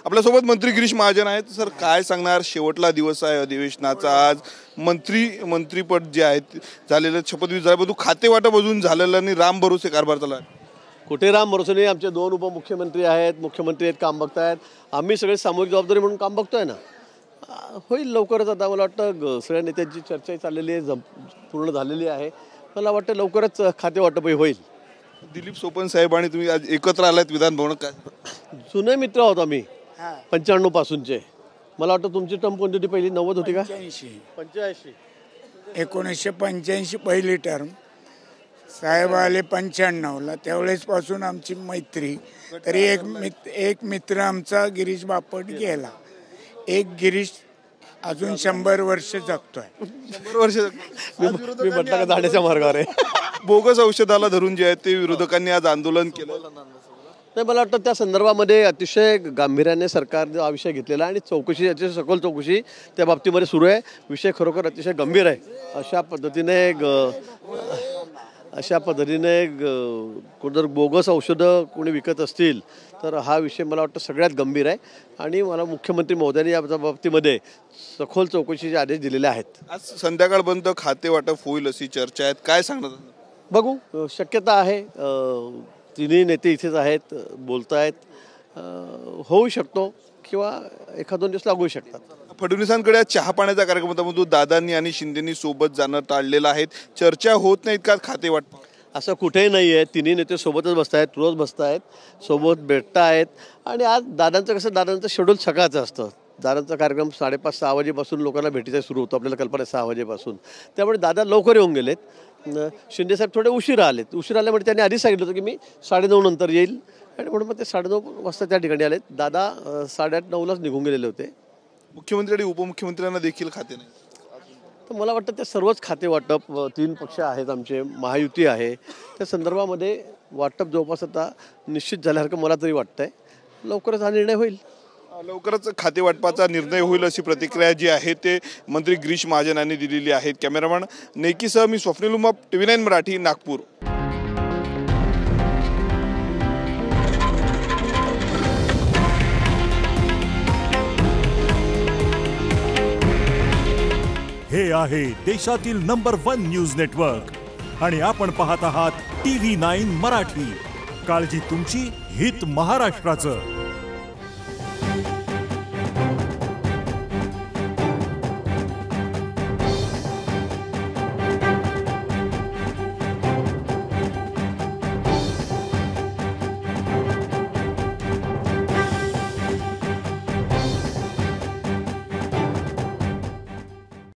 आपल्यासोबत मंत्री गिरीश महाजन आहेत. सर, काय सांगणार? शेवटला दिवस आहे अधिवेशनाचा. आज मंत्रीपद जे आहेत झालेलं, शपथविधी झाला, परंतु खाते वाटप अजून झालेलं आणि राम भरोसे कारभार चालला. कुठे राम भरोसे नाही. आमचे 2 उपमुख्यमंत्री आहेत, मुख्यमंत्री आहेत, काम बघतायत. आम्ही सगळे सामूहिक जबाबदारी म्हणून काम बघतोय ना. होईल लवकरच. आता मला वाटतं सगळ्या नेत्यांची चर्चा चाललेली आहे, पूर्ण झालेली आहे. मला वाटतं लवकरच खाते वाटपही होईल. दिलीप सोपन साहेब आणि तुम्ही आज एकत्र आलात विधान भवनात. काय जुने मित्र आहोत आम्ही 95 पासूनचे. मला वाटतं तुमची टर्म कोणती होती? पहिली 90 होती का? 85. 1985 पहिली टर्म. साहेब आले 95ला. त्यावेळेसपासून आमची मैत्री. तरी एक मित्र आमचा गिरीश बापट गेला. एक गिरीश अजून 100 वर्ष जगतोय. 100 वर्ष मी म्हटलं का जाण्याच्या मार्गावर आहे. बोगस औषधाला धरून जे आहे ते विरोधकांनी आज आंदोलन केलं. नाही, मला वाटतं त्या संदर्भामध्ये अतिशय गांभीर्याने सरकारने हा विषय घेतलेला आहे आणि चौकशी, अतिशय सखोल चौकशी त्या बाबतीमध्ये सुरू आहे. विषय खरोखर अतिशय गंभीर आहे. अशा पद्धतीने जर बोगस औषधं कोणी विकत असतील तर हा विषय मला वाटतं सगळ्यात गंभीर आहे. आणि मला मुख्यमंत्री महोदयांनी या बाबतीमध्ये सखोल चौकशीचे आदेश दिलेले आहेत. आज संध्याकाळपर्यंत खाते वाटप होईल अशी चर्चा आहे. काय सांगणार? बघू, शक्यता आहे. तिन्ही नेते इथेच आहेत, बोलत आहेत. होऊ शकतो किंवा 1-2 दिवस लागू शकतात. फडणवीसांकडे आज चहा पाण्याचा कार्यक्रम होता, परंतु दादांनी आणि शिंदेनी सोबत जाणं टाळलेलं आहे. चर्चा होत नाहीत का खाते वाटप? असं कुठेही नाही आहे. तिन्ही नेते सोबतच बसत आहेत, रोज बसत आहेत, सोबत भेटत आहेत. आणि आज दादांचं शेड्यूल सकाळचं असतं. दादांचा कार्यक्रम 5:30-6 वाजेपासून लोकांना भेटीचा सुरू होतो. आपल्याला कल्पना आहे 6 वाजेपासून. त्यामुळे दादा लवकर येऊन गेलेत. शिंदेसाहेब थोडे उशिरा आलेत. उशिरा आल्यामुळे त्यांनी आधीच सांगितलं होतं की मी 9:30 नंतर येईल. आणि म्हणून मग ते 9:30 वाजता त्या ठिकाणी आलेत. दादा 8:30-9लाच निघून गेलेले होते. मुख्यमंत्री आणि उपमुख्यमंत्र्यांना देखील खाते नाही. तर मला वाटतं ते सर्वच खाते वाटप, 3 पक्ष आहेत आमचे, महायुती आहे, त्या संदर्भामध्ये वाटप जवळपास आता निश्चित झाल्यासारखं मला तरी वाटतंय. लवकरच हा निर्णय होईल. लवकरच खाते वाटपाचा निर्णय होईल अशी प्रतिक्रिया जी आहे ते मंत्री गिरीश महाजन यांनी दिलेली आहे. कॅमेरामॅन नेकीसह मी स्वप्नील उमाप, TV9 मराठी, नागपूर. हे आहे देशातील नंबर 1 न्यूज नेटवर्क आणि आपण पाहत आहात TV9 मराठी. काळजी तुमची, हित महाराष्ट्राचं.